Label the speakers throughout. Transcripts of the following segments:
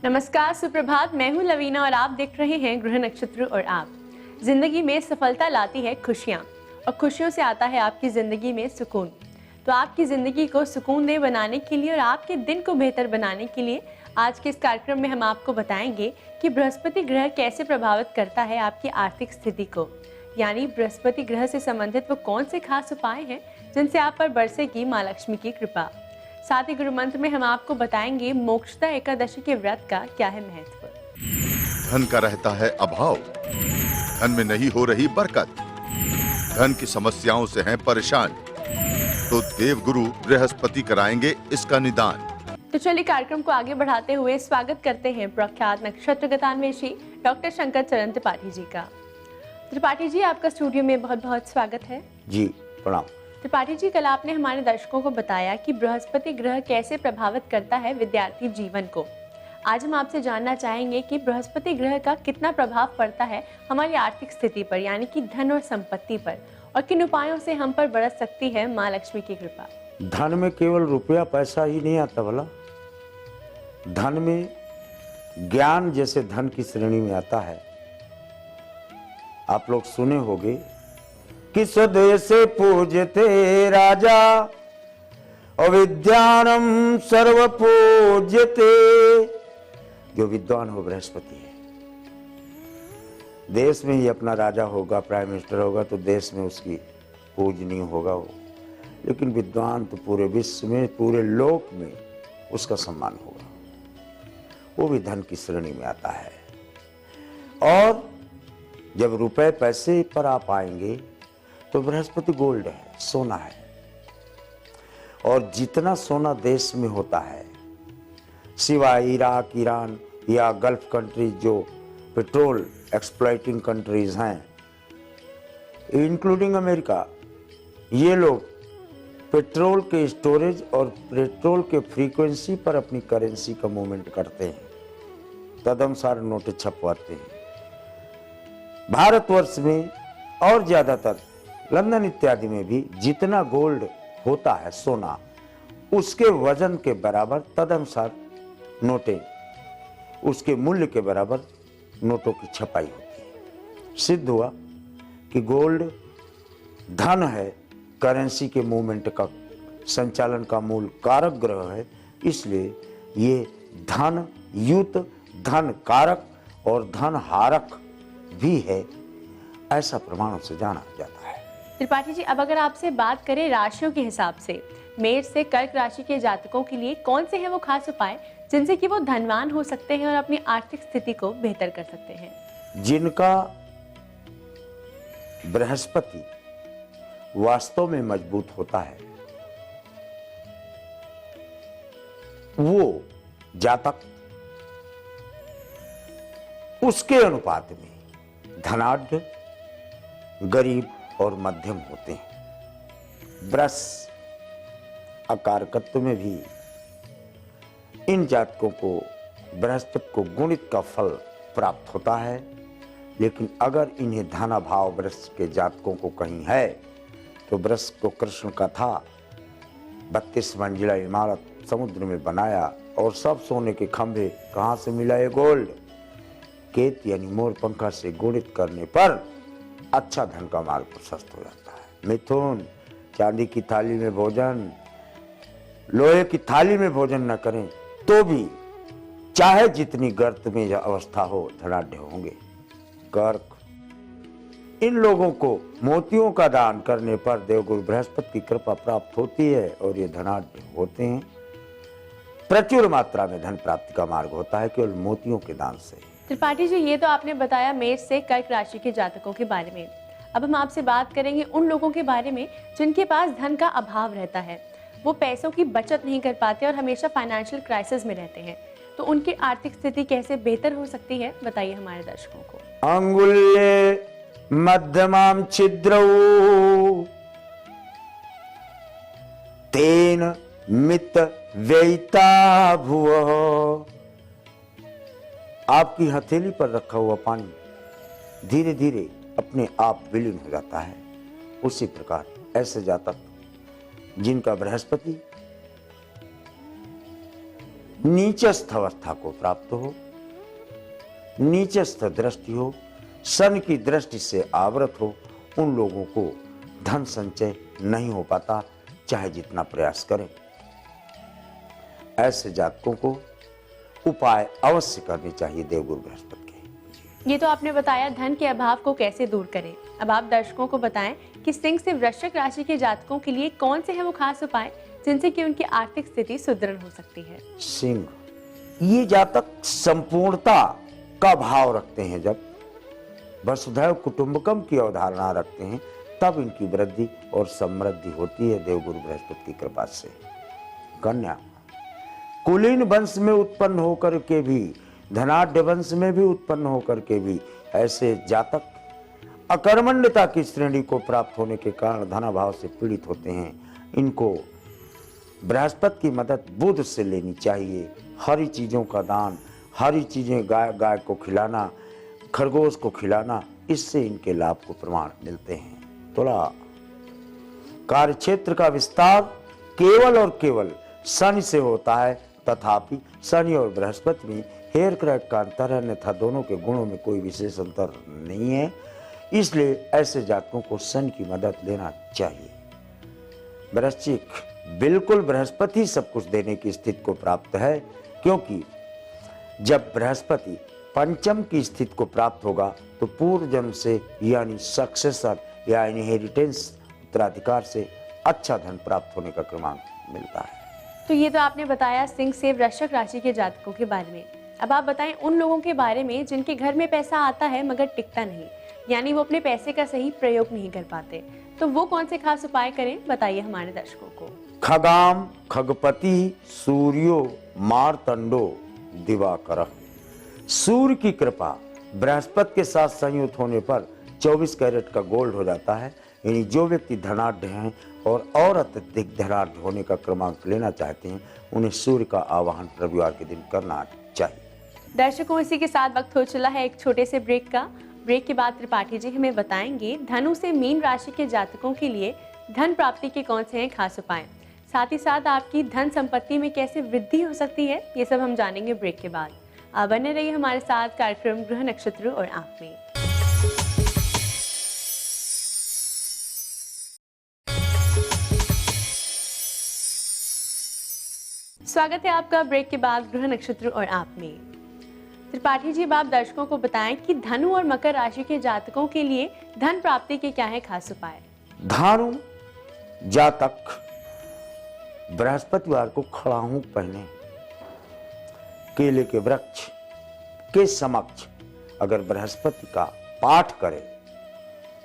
Speaker 1: नमस्कार, सुप्रभात। मैं हूं लवीना और आप देख रहे हैं ग्रह नक्षत्र और आप। जिंदगी में सफलता लाती है खुशियां और खुशियों से आता है आपकी जिंदगी में सुकून। तो आपकी जिंदगी को सुकूनदेह बनाने के लिए और आपके दिन को बेहतर बनाने के लिए आज के इस कार्यक्रम में हम आपको बताएंगे कि बृहस्पति ग्रह कैसे प्रभावित करता है आपकी आर्थिक स्थिति को। यानी बृहस्पति ग्रह से संबंधित वो कौन से खास उपाय हैं जिनसे आप पर बरसेगी माँ लक्ष्मी की कृपा। साथ ही गुरु मंत्र में हम आपको बताएंगे मोक्षदा एकादशी के व्रत का क्या है महत्व।
Speaker 2: धन का रहता है अभाव, धन में नहीं हो रही बरकत, धन की समस्याओं से हैं परेशान, तो देवगुरु बृहस्पति कराएंगे इसका निदान।
Speaker 1: तो चलिए कार्यक्रम को आगे बढ़ाते हुए स्वागत करते हैं प्रख्यात नक्षत्र गतान्वेषी डॉक्टर शंकर चरण त्रिपाठी जी का। त्रिपाठी जी, आपका स्टूडियो में बहुत बहुत स्वागत है।
Speaker 3: जी प्रणाम।
Speaker 1: त्रिपाठी जी, कल आपने हमारे दर्शकों को बताया कि बृहस्पति ग्रह कैसे प्रभावित करता है विद्यार्थी जीवन को। आज हम आपसे जानना चाहेंगे कि बृहस्पति ग्रह का कितना प्रभाव पड़ता है हमारी आर्थिक स्थिति पर, यानी कि धन और संपत्ति पर, और किन उपायों से हम पर बरस सकती है माँ लक्ष्मी की कृपा।
Speaker 3: धन में केवल रुपया पैसा ही नहीं आता भला, धन में ज्ञान जैसे धन की श्रेणी में आता है। आप लोग सुने होंगे कि स्वदेशे पूज्यते राजा अविद्यानम सर्व पूज्यते। जो विद्वान हो बृहस्पति है। देश में ही अपना राजा होगा, प्राइम मिनिस्टर होगा, तो देश में उसकी पूजनीय होगा वो। लेकिन विद्वान तो पूरे विश्व में, पूरे लोक में उसका सम्मान होगा। वो भी धन की श्रेणी में आता है। और जब रुपए पैसे पर आप आएंगे तो बृहस्पति गोल्ड है, सोना है। और जितना सोना देश में होता है, सिवाय इराक, ईरान या गल्फ कंट्रीज जो पेट्रोल एक्सप्लॉइटिंग कंट्रीज हैं, इंक्लूडिंग अमेरिका, ये लोग पेट्रोल के स्टोरेज और पेट्रोल के फ्रीक्वेंसी पर अपनी करेंसी का मूवमेंट करते हैं, तदनुसार नोट छपवाते हैं। भारतवर्ष में और ज्यादातर लंदन इत्यादि में भी जितना गोल्ड होता है, सोना, उसके वजन के बराबर तदनुसार नोटें, उसके मूल्य के बराबर नोटों की छपाई होती है। सिद्ध हुआ कि गोल्ड धन है, करेंसी के मूवमेंट का संचालन का मूल कारक ग्रह है। इसलिए ये धन युत, धन कारक और धन हारक भी है, ऐसा प्रमाणों से जाना जाता है।
Speaker 1: त्रिपाठी जी, अब अगर आपसे बात करें राशियों के हिसाब से, मेष से कर्क राशि के जातकों के लिए कौन से हैं वो खास उपाय जिनसे कि वो धनवान हो सकते हैं और अपनी आर्थिक स्थिति को बेहतर कर सकते हैं।
Speaker 3: जिनका बृहस्पति वास्तव में मजबूत होता है, वो जातक उसके अनुपात में धनाढ्य, गरीब और मध्यम होते हैं। वृष अकारकत्व में भी इन जातकों को बृहस्पति को गुणित का फल प्राप्त होता है। लेकिन अगर इन्हें धनाभाव वृष के जातकों को कहीं है, तो वृष को कृष्ण का था 32 मंजिला इमारत समुद्र में बनाया और सब सोने के खंभे कहां से मिला ये गोल्ड, केत यानी मोर पंखा से गुणित करने पर अच्छा धन का मार्ग प्रशस्त हो जाता है। मिथुन, चांदी की थाली में भोजन, लोहे की थाली में भोजन न करें तो भी चाहे जितनी गर्त में अवस्था हो, धनाढ्य होंगे। कर्क, इन लोगों को मोतियों का दान करने पर देवगुरु बृहस्पति की कृपा प्राप्त होती है और ये धनाढ्य होते हैं। प्रचुर मात्रा में धन प्राप्ति का मार्ग होता है केवल मोतियों के दान से।
Speaker 1: त्रिपाठी जी, ये तो आपने बताया मेष से कर्क राशि के जातकों के बारे में। अब हम आपसे बात करेंगे उन लोगों के बारे में जिनके पास धन का अभाव रहता है, वो पैसों की बचत नहीं कर पाते और हमेशा फाइनेंशियल क्राइसिस में रहते हैं। तो उनकी आर्थिक स्थिति कैसे बेहतर हो सकती है, बताइए हमारे दर्शकों को।
Speaker 3: अंगुल्ये मध्यमाम छिद्रौ तेन मित व्ययिता भुवः। आपकी हथेली पर रखा हुआ पानी धीरे धीरे अपने आप विलीन हो जाता है। उसी प्रकार ऐसे जातक जिनका बृहस्पति नीचस्थ अवस्था को प्राप्त हो, नीचस्थ दृष्टि हो, सन की दृष्टि से आवृत हो, उन लोगों को धन संचय नहीं हो पाता, चाहे जितना प्रयास करें। ऐसे जातकों को उपाय अवश्य करने चाहिए देवगुरु बृहस्पति के।
Speaker 1: ये तो आपने बताया धन के अभाव को कैसे दूर करें। अब आप दर्शकों को बताएं कि सिंह से वृश्चिक राशि के जातकों के लिए कौन से हैं वो खास उपाय जिनसे कि उनकी आर्थिक स्थिति सुदृढ़ हो सकती है।
Speaker 3: सिंह, ये जातक संपूर्णता का भाव रखते हैं, जब वसुधैव कुटुंबकम की अवधारणा रखते हैं, तब इनकी वृद्धि और समृद्धि होती है देवगुरु बृहस्पति की कृपा से। कन्या, कुलीन वंश में उत्पन्न होकर के भी, धनाढ्य वंश में भी उत्पन्न होकर के भी ऐसे जातक अकर्मण्यता की श्रेणी को प्राप्त होने के कारण धनाभाव से पीड़ित होते हैं। इनको बृहस्पति की मदद बुध से लेनी चाहिए। हरी चीजों का दान, हरी चीजें गाय को खिलाना, खरगोश को खिलाना, इससे इनके लाभ को प्रमाण मिलते हैं। तुला, कार्यक्षेत्र का विस्तार केवल और केवल शनि से होता है, तथापि शनि और बृहस्पति में हेर क्रैक का अंतर है, अन्यथा दोनों के गुणों में कोई विशेष अंतर नहीं है। इसलिए ऐसे जातकों को शनि की मदद लेना चाहिए। वृश्चिक, बिल्कुल बृहस्पति ही सब कुछ देने की स्थिति को प्राप्त है, क्योंकि जब बृहस्पति पंचम की स्थिति को प्राप्त होगा तो पूर्व जन्म से यानी सक्सेसर या इनहेरिटेंस उत्तराधिकार से अच्छा धन प्राप्त होने का क्रमांक मिलता है।
Speaker 1: तो ये तो आपने बताया सिंह से वृश्चिक राशि के जातकों के बारे में। अब आप बताएं उन लोगों के बारे में जिनके घर में पैसा आता है मगर टिकता नहीं, यानी वो अपने पैसे का सही प्रयोग नहीं कर पाते, तो वो कौन से खास उपाय करें, बताइए हमारे दर्शकों को।
Speaker 3: खगाम खगपति सूर्यो मारतंडो दिवाकर। सूर्य की कृपा बृहस्पति के साथ संयुक्त होने पर 24 कैरेट का गोल्ड हो जाता है। यानी जो व्यक्ति धनाढ्य हैं और अत्यधिक धनाढ्य होने का क्रमांक लेना चाहते हैं, उन्हें सूर्य का आवाहन रविवार के दिन करना चाहिए।
Speaker 1: दर्शकों, इसी के साथ वक्त हो चला है एक छोटे से ब्रेक का। ब्रेक के बाद त्रिपाठी जी हमें बताएंगे धनु से मीन राशि के जातकों के लिए धन प्राप्ति के कौन से हैं खास उपाय, साथ ही साथ आपकी धन संपत्ति में कैसे वृद्धि हो सकती है, ये सब हम जानेंगे ब्रेक के बाद। आप बने रहिए हमारे साथ कार्यक्रम ग्रह नक्षत्र और आप में। स्वागत है आपका ब्रेक के बाद ग्रह नक्षत्र और आप में। त्रिपाठी जी, आप दर्शकों को बताएं कि धनु और मकर राशि के जातकों के लिए धन प्राप्ति के क्या है खास उपाय।
Speaker 3: धनु जातक बृहस्पतिवार को खड़ाहूं पहने, केले के वृक्ष के समक्ष अगर बृहस्पति का पाठ करे,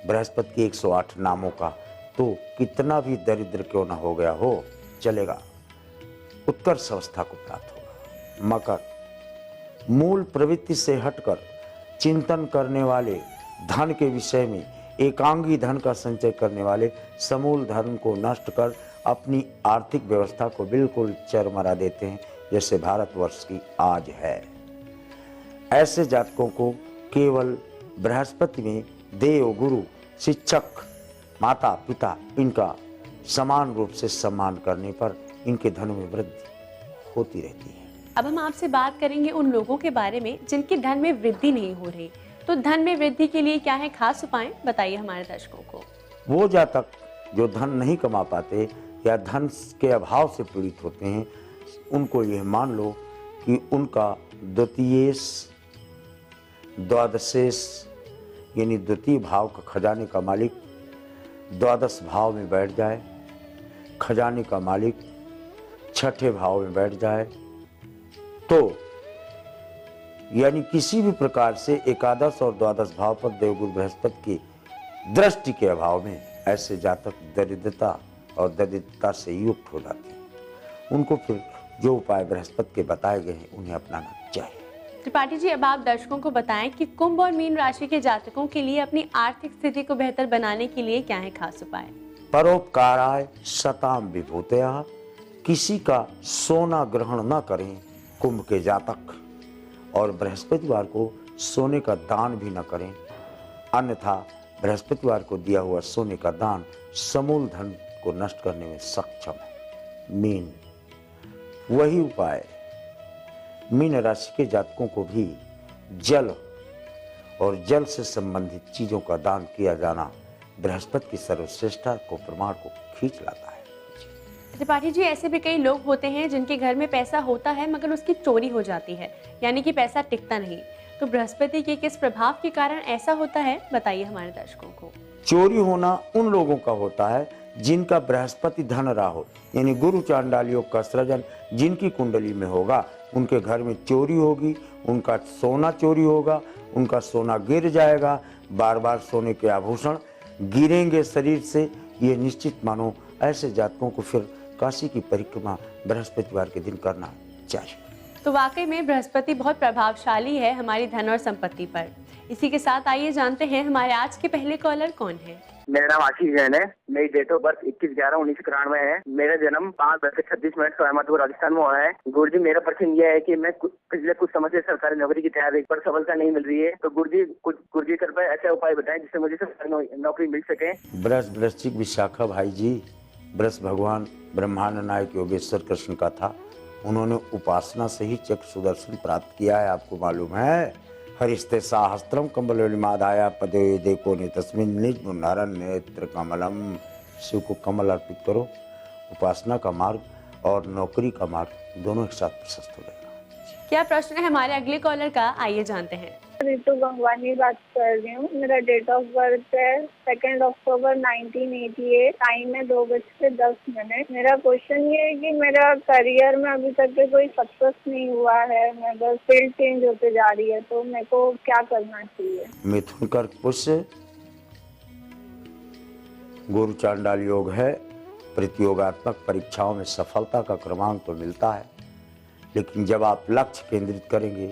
Speaker 3: बृहस्पति के 108 नामों का, तो कितना भी दरिद्र क्यों ना हो गया हो चलेगा, उत्कर्ष अवस्था को प्राप्त होगा। मकर, मूल प्रवृत्ति से हटकर चिंतन करने वाले, धन के विषय में एकांगी धन का संचय करने वाले, समूल धर्म को नष्ट कर अपनी आर्थिक व्यवस्था को बिल्कुल चरमरा देते हैं, जैसे भारतवर्ष की आज है। ऐसे जातकों को केवल बृहस्पति में देव, गुरु, शिक्षक, माता पिता, इनका समान रूप से सम्मान करने पर इनके धन में वृद्धि होती रहती है।
Speaker 1: अब हम आपसे बात करेंगे उन लोगों के बारे में जिनके धन में वृद्धि नहीं हो रही, तो धन में वृद्धि के लिए क्या है खास उपाय, बताइए हमारे दर्शकों को। वो
Speaker 3: जातक जो धन नहीं कमा पाते या धन के अभाव से पीड़ित होते हैं, उनको यह मान लो कि उनका द्वितीयेश, द्वादशेश यानी द्वितीय भाव का खजाने का मालिक द्वादश भाव में बैठ जाए, खजाने का मालिक छठे भाव में बैठ जाए, तो यानी किसी भी प्रकार से एकादश और द्वादश भाव पर देवगुरु बृहस्पति की दृष्टि के अभाव में ऐसे जातक दरिद्रता और दरिद्रता से युक्त हो जाते हैं। उनको फिर जो उपाय बृहस्पति के बताए गए हैं उन्हें अपनाना चाहिए।
Speaker 1: त्रिपाठी जी, अब आप दर्शकों को बताएं कि कुंभ और मीन राशि के जातकों के लिए अपनी आर्थिक स्थिति को बेहतर बनाने के लिए क्या है खास उपाय।
Speaker 3: परोपकाराय शताम विभूतयः, किसी का सोना ग्रहण न करें कुंभ के जातक, और बृहस्पतिवार को सोने का दान भी न करें, अन्यथा बृहस्पतिवार को दिया हुआ सोने का दान समूल धन को नष्ट करने में सक्षम है। मीन, वही उपाय मीन राशि के जातकों को भी जल और जल से संबंधित चीजों का दान किया जाना बृहस्पति की सर्वश्रेष्ठता को प्रमाण को खींच लाता है।
Speaker 1: त्रिपाठी जी, ऐसे भी कई लोग होते हैं जिनके घर में पैसा होता है मगर उसकी चोरी हो जाती है, यानी कि पैसा टिकता नहीं। तो बृहस्पति के किस प्रभाव के कारण ऐसा होता है, बताइए हमारे दर्शकों को।
Speaker 3: चोरी होना उन लोगों का होता है जिनका बृहस्पति धन राहु यानी गुरु चांडाल योग का सृजन जिनकी कुंडली में होगा, उनके घर में चोरी होगी, उनका सोना चोरी होगा, उनका सोना गिर जाएगा, बार बार सोने के आभूषण गिरेंगे शरीर से। ये निश्चित मानो ऐसे जातकों को फिर काशी की परिक्रमा बृहस्पतिवार के दिन करना चाहिए।
Speaker 1: तो वाकई में बृहस्पति बहुत प्रभावशाली है हमारी धन और संपत्ति पर। इसी के साथ आइए जानते हैं हमारे आज के पहले कॉलर कौन है।
Speaker 4: मेरा नाम आशीष जैन है। मेरी डेट ऑफ बर्थ 21/11/1991 है। मेरा जन्म 5:26 सोयामतपुर राजस्थान में हुआ है। गुरुजी, मेरा प्रश्न यह है कि मैं पिछले कुछ समय से सरकारी नौकरी की तैयारी पर सफलता नहीं मिल रही है, तो गुरुजी कृपया ऐसा उपाय बताएं जिससे मुझे सरकारी नौकरी मिल सके।
Speaker 3: वृश्चिक विशाखा भाई जी, वृष भगवान ब्रह्मांड नायक योगेश्वर कृष्ण का था। उन्होंने उपासना से ही चक्र सुदर्शन प्राप्त किया है, आपको मालूम है। हरिस्ते साहस्त्रम कमलमादाया पदे देखो ने तस्मिन निज मुन्नारन नेत्र कमलम। शिव को कमल अर्पित करो। उपासना का मार्ग और नौकरी का मार्ग दोनों एक साथ प्रशस्त हो जाएगा।
Speaker 1: क्या प्रश्न है हमारे अगले कॉलर का, आइए जानते हैं।
Speaker 5: रितु गंगवानी बात कर रही हूँ। मेरा डेट ऑफ बर्थ है 2 अक्टूबर 1988। टाइम है 2:10। मेरा क्वेश्चन ये है कि मेरा करियर में अभी तक के कोई सक्सेस नहीं हुआ है, मैं बस फील्ड चेंज होते जा रही है, तो मेरे को क्या करना चाहिए।
Speaker 3: मिथुन कर्क पुष्य गुरु चांडाल योग है। प्रतियोगात्मक परीक्षाओं में सफलता का क्रमांक तो मिलता है, लेकिन जब आप लक्ष्य केंद्रित करेंगे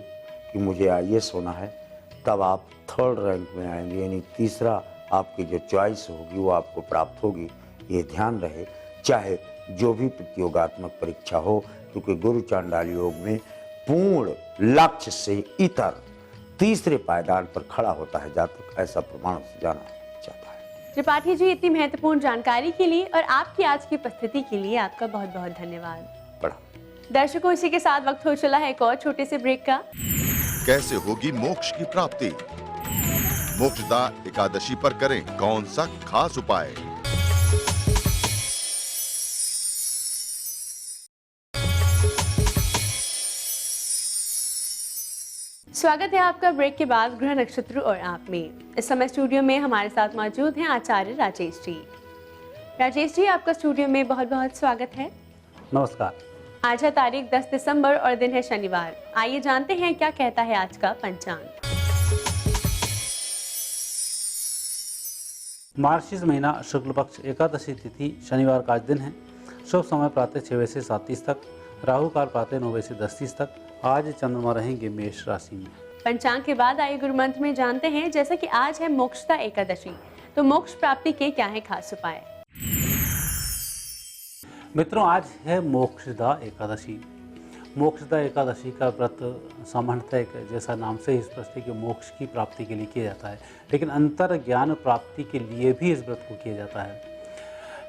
Speaker 3: कि मुझे आईएएस होना है, तब आप 3rd रैंक में आएंगे, यानी तीसरा आपकी जो चॉइस होगी वो आपको प्राप्त होगी। ये ध्यान रहे, चाहे जो भी प्रतियोगात्मक परीक्षा हो, क्योंकि गुरु चांडाल योग में पूर्ण लक्ष्य से इतर तीसरे पायदान पर खड़ा होता है जातक, ऐसा प्रमाण से जाना चाहता है।
Speaker 1: त्रिपाठी जी, इतनी महत्वपूर्ण जानकारी के लिए और आपकी आज की उपस्थिति के लिए आपका बहुत बहुत धन्यवाद।
Speaker 3: बड़ा
Speaker 1: दर्शकों, इसी के साथ वक्त हो चला है एक और छोटे से ब्रेक का।
Speaker 2: कैसे होगी मोक्ष की प्राप्ति? मोक्षदा एकादशी पर करें कौन सा खास उपाय?
Speaker 1: स्वागत है आपका ब्रेक के बाद ग्रह नक्षत्र और आप में। इस समय स्टूडियो में हमारे साथ मौजूद हैं आचार्य राजेश जी। राजेश जी, आपका स्टूडियो में बहुत बहुत स्वागत है।
Speaker 6: नमस्कार।
Speaker 1: आज है तारीख 10 दिसंबर और दिन है शनिवार। आइए जानते हैं क्या कहता है आज का पंचांग।
Speaker 6: मार्गशीर्ष महीना शुक्ल पक्ष एकादशी तिथि शनिवार का आज दिन है। शुभ समय प्रातः 6 बजे से 7:30 तक, राहु काल प्रातः 9 बजे से 10:30 तक। आज चंद्रमा रहेंगे मेष राशि में।
Speaker 1: पंचांग के बाद आइए गुरु मंत्र में जानते हैं। जैसा कि आज है मोक्षदा एकादशी, तो मोक्ष प्राप्ति के क्या है खास उपाय।
Speaker 6: मित्रों, आज है मोक्षदा एकादशी। मोक्षदा एकादशी का व्रत सामान्यतः एक जैसा नाम से ही स्पष्ट है कि मोक्ष की प्राप्ति के लिए किया जाता है, लेकिन अंतर ज्ञान प्राप्ति के लिए भी इस व्रत को किया जाता है।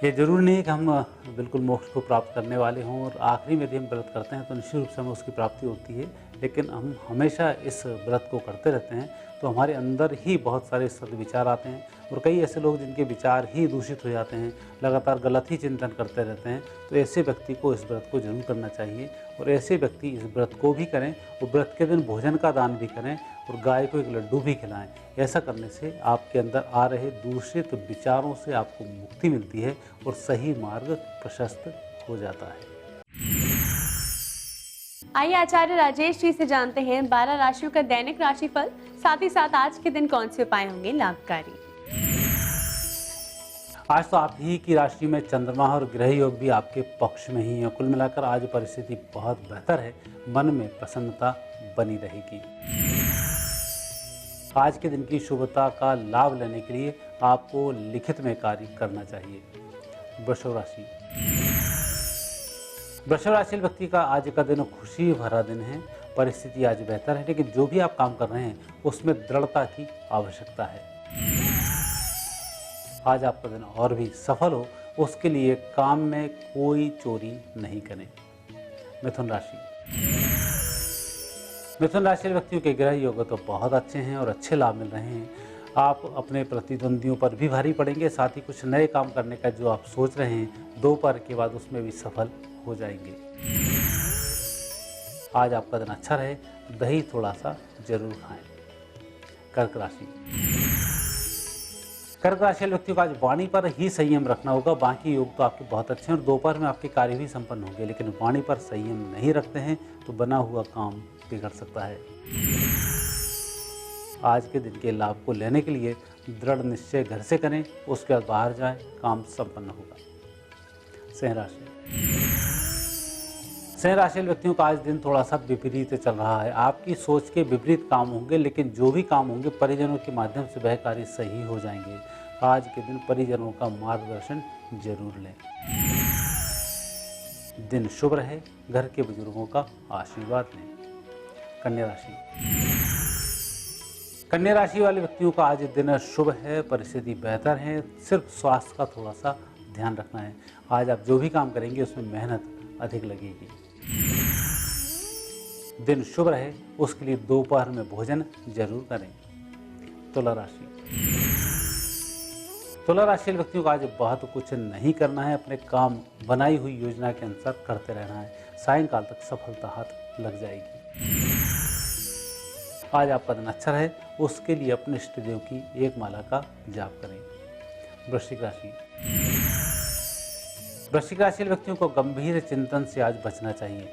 Speaker 6: ये जरूरी नहीं है कि हम बिल्कुल मोक्ष को प्राप्त करने वाले हों और आखिरी में यदि हम व्रत करते हैं तो निश्चित रूप से हमें उसकी प्राप्ति होती है, लेकिन हम हमेशा इस व्रत को करते रहते हैं तो हमारे अंदर ही बहुत सारे सद्विचार आते हैं। और कई ऐसे लोग जिनके विचार ही दूषित हो जाते हैं, लगातार गलत ही चिंतन करते रहते हैं, तो ऐसे व्यक्ति को इस व्रत को जरूर करना चाहिए। और ऐसे व्यक्ति इस व्रत को भी करें और व्रत के दिन भोजन का दान भी करें और गाय को एक लड्डू भी खिलाएं। ऐसा करने से आपके अंदर आ रहे दूषित विचारों से आपको मुक्ति मिलती है और सही मार्ग प्रशस्त हो जाता है।
Speaker 1: आइए आचार्य राजेश जी से जानते हैं 12 राशियों का दैनिक राशिफल, साथ ही साथ आज के दिन कौन से उपाय होंगे लाभकारी।
Speaker 6: आज तो आप ही की राशि में चंद्रमा और ग्रह योग भी आपके पक्ष में ही है। कुल मिलाकर आज परिस्थिति बहुत बेहतर है, मन में प्रसन्नता बनी रहेगी। आज के दिन की शुभता का लाभ लेने के लिए आपको लिखित में कार्य करना चाहिए। वृषभ राशि। वृषभ राशि व्यक्ति का आज का दिन खुशी भरा दिन है। परिस्थिति आज बेहतर है, लेकिन जो भी आप काम कर रहे हैं उसमें दृढ़ता की आवश्यकता है। आज आपका दिन और भी सफल हो, उसके लिए काम में कोई चोरी नहीं करें। मिथुन राशि। मिथुन राशि के व्यक्तियों के ग्रह योग तो बहुत अच्छे हैं और अच्छे लाभ मिल रहे हैं। आप अपने प्रतिद्वंदियों पर भी भारी पड़ेंगे, साथ ही कुछ नए काम करने का जो आप सोच रहे हैं दोपहर के बाद उसमें भी सफल हो जाएंगे। आज आपका दिन अच्छा रहे, दही थोड़ा सा जरूर खाएं। कर्क राशि, कर्क राशि वाले व्यक्तियों को आज वाणी पर ही संयम रखना होगा। बाकी योग तो आपके बहुत अच्छे हैं और दोपहर में आपके कार्य भी संपन्न होंगे, लेकिन वाणी पर संयम नहीं रखते हैं तो बना हुआ काम बिगड़ सकता है। आज के दिन के लाभ को लेने के लिए दृढ़ निश्चय घर से करें, उसके बाद बाहर जाएं, काम संपन्न होगा। सिंह राशि, सिंह राशि वाले व्यक्तियों का आज दिन थोड़ा सा विपरीत चल रहा है। आपकी सोच के विपरीत काम होंगे, लेकिन जो भी काम होंगे परिजनों के माध्यम से वह कार्य सही हो जाएंगे। आज के दिन परिजनों का मार्गदर्शन जरूर लें। दिन शुभ रहे, घर के बुजुर्गों का आशीर्वाद लें। कन्या राशि, कन्या राशि वाले व्यक्तियों का आज दिन शुभ है, परिस्थिति बेहतर है, सिर्फ स्वास्थ्य का थोड़ा सा ध्यान रखना है। आज आप जो भी काम करेंगे उसमें मेहनत अधिक लगेगी। दिन शुभ रहे, उसके लिए दोपहर में भोजन जरूर करें। तुला राशि, तुला राशि वाले व्यक्तियों को आज बहुत कुछ नहीं करना है, अपने काम बनाई हुई योजना के अनुसार करते रहना है। सायंकाल तक सफलता हाथ लग जाएगी। आज आपका दिन अच्छा रहे, उसके लिए अपने इष्ट देव की एक माला का जाप करें। वृश्चिक राशि, वृश्चिक राशि वाले व्यक्तियों को गंभीर चिंतन से आज बचना चाहिए।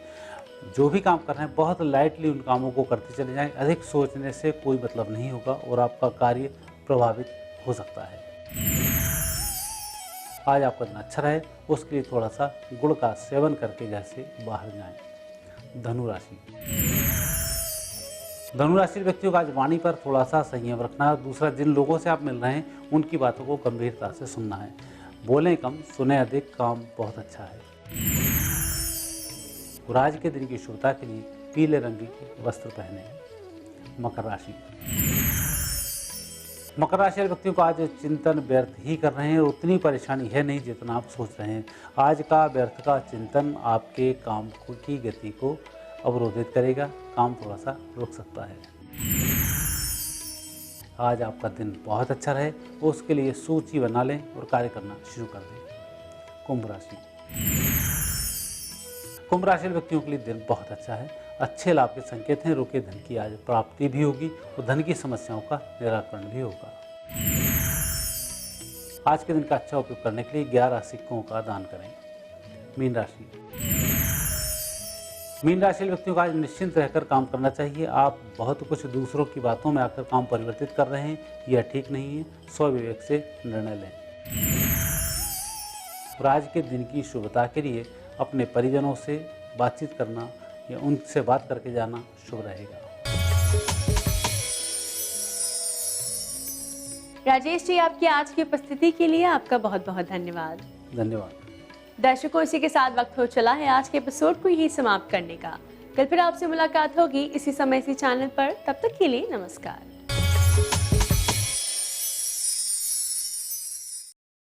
Speaker 6: जो भी काम कर रहे हैं बहुत लाइटली उन कामों को करते चले जाएं। अधिक सोचने से कोई मतलब नहीं होगा और आपका कार्य प्रभावित हो सकता है। आज आपका दिन अच्छा रहे, उसके लिए थोड़ा सा गुड़ का सेवन करके घर से बाहर जाएं। धनु राशि, धनु राशि व्यक्तियों का आज वाणी पर थोड़ा सा संयम रखना है। दूसरा, जिन लोगों से आप मिल रहे हैं उनकी बातों को गंभीरता से सुनना है। बोलें कम, सुने अधिक, काम बहुत अच्छा है। और आज के दिन की शुभता के लिए पीले रंग के वस्त्र पहने। मकर राशि, मकर राशि वाले व्यक्तियों को आज चिंतन व्यर्थ ही कर रहे हैं और उतनी परेशानी है नहीं जितना आप सोच रहे हैं। आज का व्यर्थ का चिंतन आपके काम की गति को अवरोधित करेगा, काम थोड़ा सा रुक सकता है। आज आपका दिन बहुत अच्छा रहे, उसके लिए सूची बना लें और कार्य करना शुरू कर दें। कुंभ राशि, कुंभ राशि व्यक्तियों के लिए दिन बहुत अच्छा है, अच्छे लाभ के संकेत हैं। रुके धन की आज प्राप्ति भी होगी और धन की समस्याओं का निराकरण भी होगा। आज के दिन का अच्छा उपयोग करने के लिए 11 सिक्कों का दान करें। मीन राशि, मीन राशि व्यक्तियों को आज निश्चिंत रहकर काम करना चाहिए। आप बहुत कुछ दूसरों की बातों में आकर काम परिवर्तित कर रहे हैं, यह ठीक नहीं है। स्वविवेक से निर्णय लें। और आज के दिन की शुभता के लिए अपने परिजनों से बातचीत करना या उनसे बात करके जाना शुभ रहेगा।
Speaker 1: राजेश जी, आपकी आज की उपस्थिति के लिए आपका बहुत बहुत धन्यवाद।
Speaker 6: धन्यवाद।
Speaker 1: दर्शकों, इसी के साथ वक्त हो चला है आज के एपिसोड को यही समाप्त करने का। कल फिर आपसे मुलाकात होगी इसी समय इसी चैनल पर। तब तक के लिए नमस्कार।